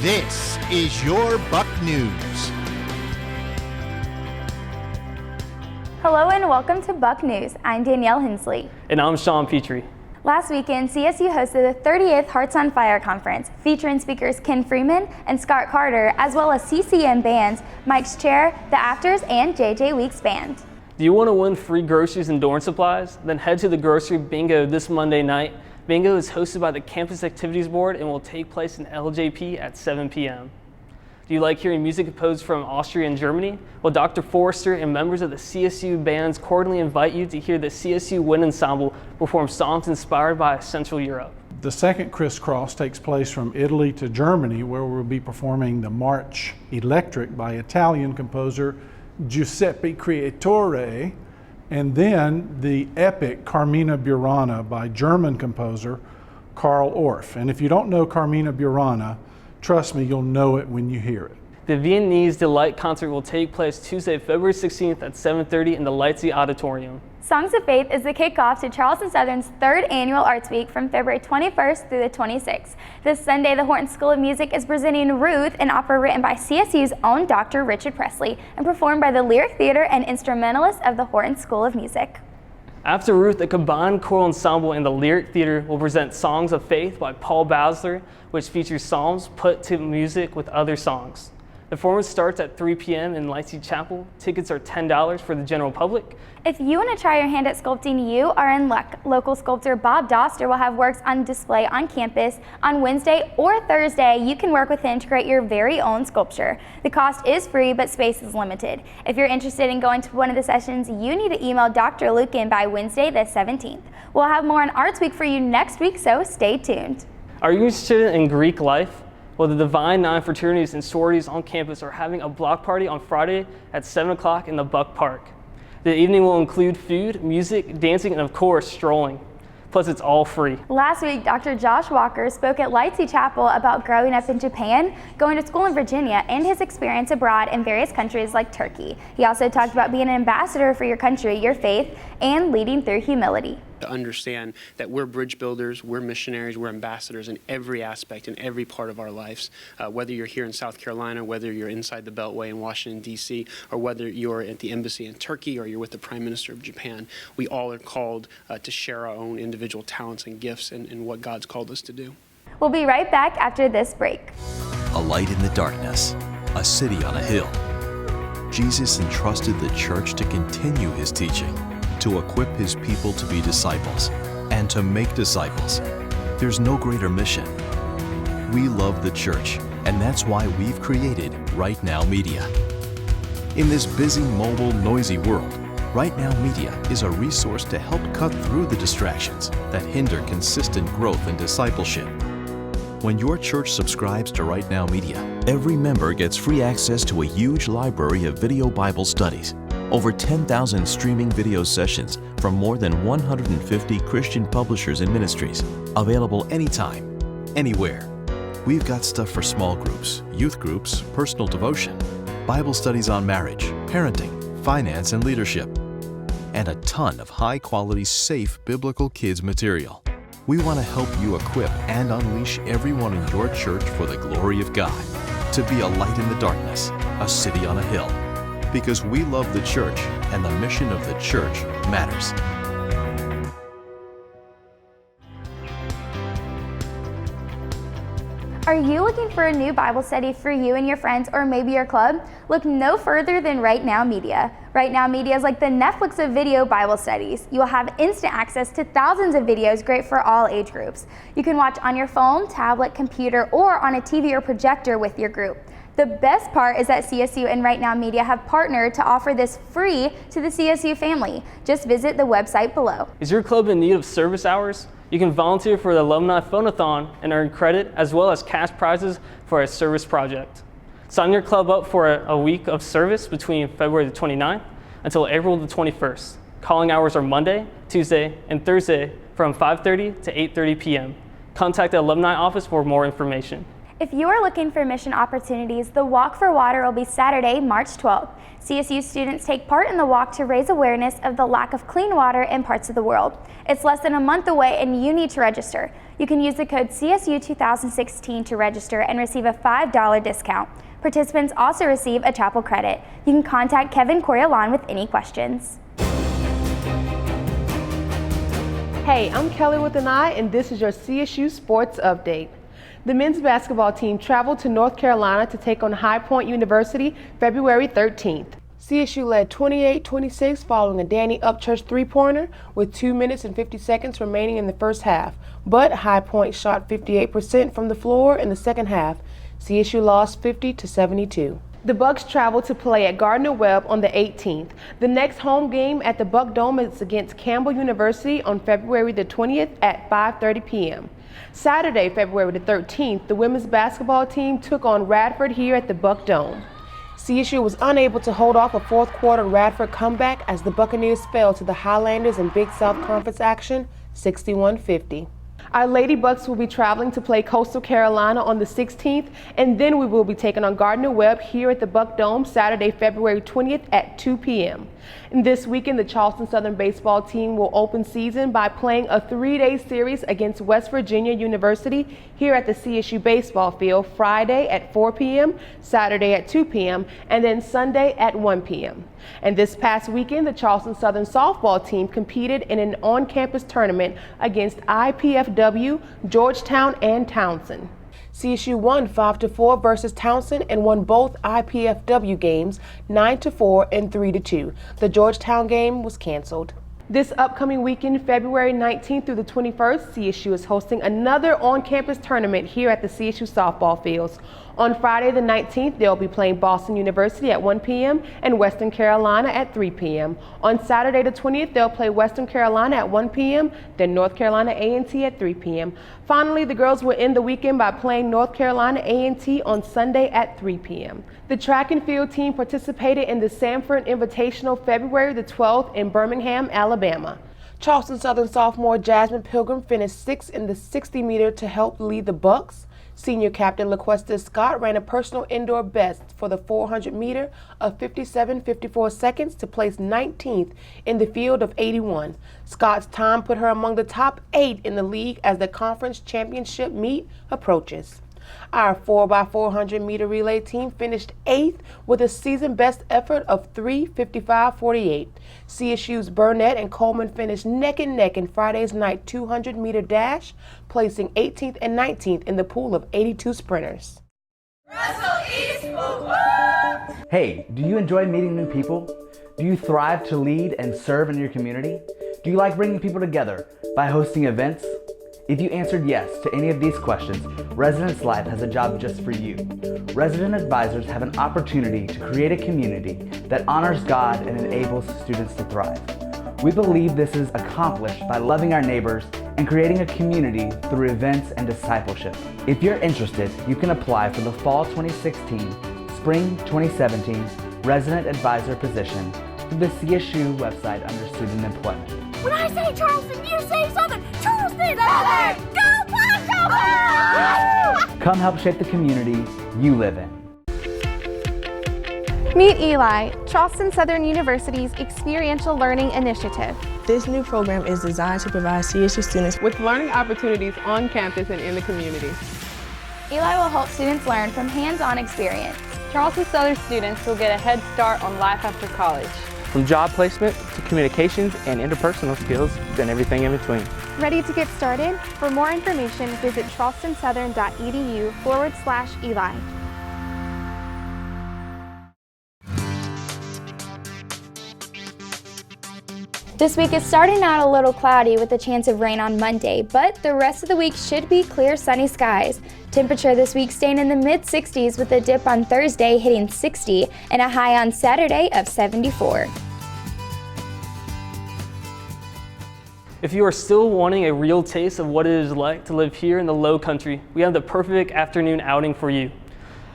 This is your Buck News. Hello and welcome to Buck News. I'm Danielle Hensley. And I'm Sean Petrie. Last weekend, CSU hosted the 30th Hearts on Fire conference, featuring speakers Ken Freeman and Scott Carter, as well as CCM bands Mike's Chair, The Afters, and JJ Weeks Band. Do you want to win free groceries and dorm supplies? Then head to the grocery bingo this Monday night. Bingo is hosted by the Campus Activities Board and will take place in LJP at 7 p.m. Do you like hearing music composed from Austria and Germany? Well, Dr. Forrester and members of the CSU bands cordially invite you to hear the CSU Wind Ensemble perform songs inspired by Central Europe. The second crisscross takes place from Italy to Germany, where we'll be performing the March Electric by Italian composer Giuseppe Creatore, and then the epic Carmina Burana by German composer Karl Orff. And if you don't know Carmina Burana, trust me, you'll know it when you hear it. The Viennese Delight concert will take place Tuesday, February 16th at 7:30 in the Lightsey Auditorium. Songs of Faith is the kickoff to Charleston Southern's third annual Arts Week from February 21st through the 26th. This Sunday, the Horton School of Music is presenting Ruth, an opera written by CSU's own Dr. Richard Presley and performed by the Lyric Theater and instrumentalists of the Horton School of Music. After Ruth, the combined choral ensemble in the Lyric Theater will present Songs of Faith by Paul Basler, which features psalms put to music with other songs. The performance starts at 3 p.m. in Lightsey Chapel. Tickets are $10 for the general public. If you want to try your hand at sculpting, you are in luck. Local sculptor Bob Doster will have works on display on campus on Wednesday or Thursday. You can work with him to create your very own sculpture. The cost is free, but space is limited. If you're interested in going to one of the sessions, you need to email Dr. Lucan by Wednesday the 17th. We'll have more on Arts Week for you next week, so stay tuned. Are you interested in Greek life? Well, the Divine Nine fraternities and sororities on campus are having a block party on Friday at 7 o'clock in the Buck Park. The evening will include food, music, dancing, and of course, strolling. Plus, it's all free. Last week, Dr. Josh Walker spoke at Lightsey Chapel about growing up in Japan, going to school in Virginia, and his experience abroad in various countries like Turkey. He also talked about being an ambassador for your country, your faith, and leading through humility. To understand that we're bridge builders, we're missionaries, we're ambassadors in every aspect, in every part of our lives. Whether you're here in South Carolina, whether you're inside the Beltway in Washington, D.C., or whether you're at the embassy in Turkey or you're with the Prime Minister of Japan, we all are called to share our own individual talents and gifts and what God's called us to do. We'll be right back after this break. A light in the darkness, a city on a hill. Jesus entrusted the church to continue his teaching, to equip his people to be disciples, and to make disciples. There's no greater mission. We love the church, and that's why we've created Right Now Media. In this busy, mobile, noisy world, Right Now Media is a resource to help cut through the distractions that hinder consistent growth and discipleship. When your church subscribes to Right Now Media, every member gets free access to a huge library of video Bible studies, over 10,000 streaming video sessions from more than 150 Christian publishers and ministries, available anytime, anywhere. We've got stuff for small groups, youth groups, personal devotion, Bible studies on marriage, parenting, finance, and leadership, and a ton of high-quality, safe biblical kids material. We want to help you equip and unleash everyone in your church for the glory of God, to be a light in the darkness, a city on a hill. Because we love the church, and the mission of the church matters. Are you looking for a new Bible study for you and your friends, or maybe your club? Look no further than Right Now Media. Right Now Media is like the Netflix of video Bible studies. You will have instant access to thousands of videos, great for all age groups. You can watch on your phone, tablet, computer, or on a TV or projector with your group. The best part is that CSU and Right Now Media have partnered to offer this free to the CSU family. Just visit the website below. Is your club in need of service hours? You can volunteer for the Alumni Phonathon and earn credit as well as cash prizes for a service project. Sign your club up for a week of service between February the 29th until April the 21st. Calling hours are Monday, Tuesday, and Thursday from 5:30 to 8:30 p.m. Contact the alumni office for more information. If you are looking for mission opportunities, the Walk for Water will be Saturday, March 12th. CSU students take part in the walk to raise awareness of the lack of clean water in parts of the world. It's less than a month away and you need to register. You can use the code CSU2016 to register and receive a $5 discount. Participants also receive a chapel credit. You can contact Kevin Coriolan with any questions. Hey, I'm Kelly with an I, and this is your CSU Sports Update. The men's basketball team traveled to North Carolina to take on High Point University February 13th. CSU led 28-26 following a Danny Upchurch three-pointer with 2 minutes and 50 seconds remaining in the first half, but High Point shot 58% from the floor in the second half. CSU lost 50-72. The Bucks travel to play at Gardner-Webb on the 18th. The next home game at the Buck Dome is against Campbell University on February the 20th at 5:30 p.m. Saturday, February the 13th, the women's basketball team took on Radford here at the Buck Dome. CSU was unable to hold off a fourth quarter Radford comeback as the Buccaneers fell to the Highlanders in Big South Conference action 61-50. Our Lady Bucks will be traveling to play Coastal Carolina on the 16th, and then we will be taking on Gardner-Webb here at the Buck Dome Saturday, February 20th at 2 p.m. And this weekend, the Charleston Southern baseball team will open season by playing a 3-day series against West Virginia University here at the CSU baseball field Friday at 4 p.m., Saturday at 2 p.m., and then Sunday at 1 p.m. And this past weekend, the Charleston Southern softball team competed in an on-campus tournament against IPFW, Georgetown, and Townsend. CSU won 5-4 versus Townsend and won both IPFW games 9-4 and 3-2. The Georgetown game was canceled. This upcoming weekend, February 19th through the 21st, CSU is hosting another on-campus tournament here at the CSU softball fields. On Friday the 19th, they'll be playing Boston University at 1 p.m. and Western Carolina at 3 p.m. On Saturday the 20th, they'll play Western Carolina at 1 p.m., then North Carolina A&T at 3 p.m. Finally, the girls will end the weekend by playing North Carolina A&T on Sunday at 3 p.m. The track and field team participated in the Sanford Invitational February the 12th in Birmingham, Alabama. Charleston Southern sophomore Jasmine Pilgrim finished 6th in the 60-meter to help lead the Bucks. Senior captain LaQuesta Scott ran a personal indoor best for the 400-meter of 57:54 seconds to place 19th in the field of 81. Scott's time put her among the top 8 in the league as the conference championship meet approaches. Our 4x400-meter relay team finished 8th with a season best effort of 3:55:48. CSU's Burnett and Coleman finished neck and neck in Friday's night 200-meter dash, placing 18th and 19th in the pool of 82 sprinters. Hey, do you enjoy meeting new people? Do you thrive to lead and serve in your community? Do you like bringing people together by hosting events? If you answered yes to any of these questions, Residence Life has a job just for you. Resident advisors have an opportunity to create a community that honors God and enables students to thrive. We believe this is accomplished by loving our neighbors and creating a community through events and discipleship. If you're interested, you can apply for the Fall 2016, Spring 2017 Resident Advisor position through the CSU website under Student Employment. When I say Charleston, you say Southern. Charleston! Southern! Go Black Charleston! Come help shape the community you live in. Meet Eli, Charleston Southern University's experiential learning initiative. This new program is designed to provide CSU students with learning opportunities on campus and in the community. Eli will help students learn from hands-on experience. Charleston Southern students will get a head start on life after college. From job placement to communications and interpersonal skills, and everything in between. Ready to get started? For more information, visit charlestonsouthern.edu/Eli. This week is starting out a little cloudy with a chance of rain on Monday, but the rest of the week should be clear sunny skies. Temperature this week staying in the mid-60s with a dip on Thursday hitting 60 and a high on Saturday of 74. If you are still wanting a real taste of what it is like to live here in the Low Country, we have the perfect afternoon outing for you.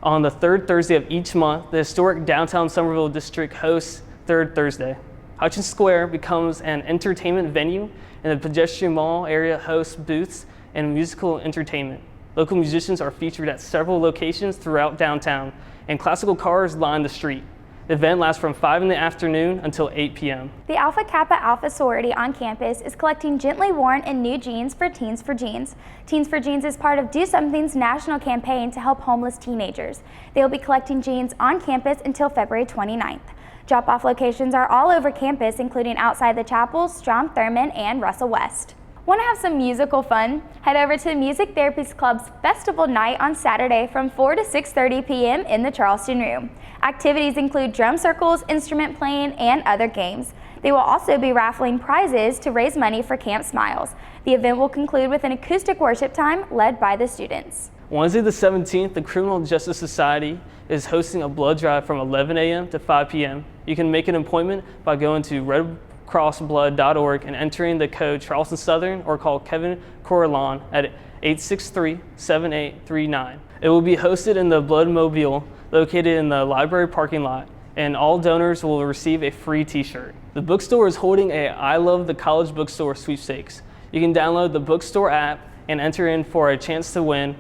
On the third Thursday of each month, the historic downtown Somerville district hosts Third Thursday. Hutchins Square becomes an entertainment venue, and the pedestrian mall area hosts booths and musical entertainment. Local musicians are featured at several locations throughout downtown, and classical cars line the street. The event lasts from 5 in the afternoon until 8 p.m. The Alpha Kappa Alpha sorority on campus is collecting gently worn and new jeans for Teens for Jeans. Teens for Jeans is part of Do Something's national campaign to help homeless teenagers. They will be collecting jeans on campus until February 29th. Drop-off locations are all over campus, including outside the chapel, Strom Thurmond, and Russell West. Want to have some musical fun? Head over to the Music Therapist Club's Festival Night on Saturday from 4 to 6:30 p.m. in the Charleston Room. Activities include drum circles, instrument playing, and other games. They will also be raffling prizes to raise money for Camp Smiles. The event will conclude with an acoustic worship time led by the students. Wednesday the 17th, the Criminal Justice Society is hosting a blood drive from 11 a.m. to 5 p.m. You can make an appointment by going to redcrossblood.org and entering the code Charleston Southern or call Kevin Corralon at 863-7839. It will be hosted in the Bloodmobile located in the library parking lot, and all donors will receive a free t-shirt. The bookstore is holding a I Love the College Bookstore Sweepstakes. You can download the Bookstore app and enter in for a chance to win.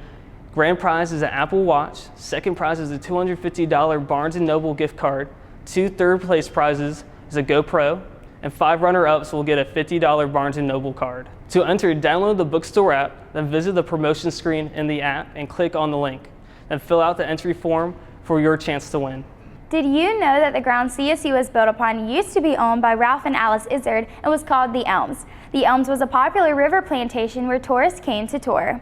Grand prize is an Apple Watch, second prize is a $250 Barnes & Noble gift card, 2 third-place prizes is a GoPro, and 5 runner-ups will get a $50 Barnes & Noble card. To enter, download the Bookstore app, then visit the promotion screen in the app and click on the link. Then fill out the entry form for your chance to win. Did you know that the ground CSU was built upon used to be owned by Ralph and Alice Izzard and was called the Elms? The Elms was a popular river plantation where tourists came to tour.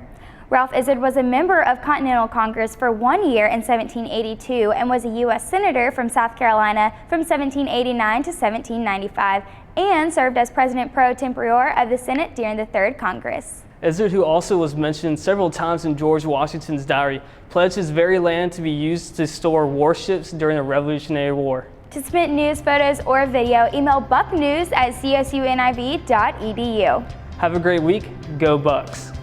Ralph Izzard was a member of Continental Congress for 1 year in 1782 and was a U.S. Senator from South Carolina from 1789 to 1795 and served as President pro tempore of the Senate during the Third Congress. Izzard, who also was mentioned several times in George Washington's diary, pledged his very land to be used to store warships during the Revolutionary War. To submit news, photos, or video, email bucknews@csuniv.edu. Have a great week. Go Bucks!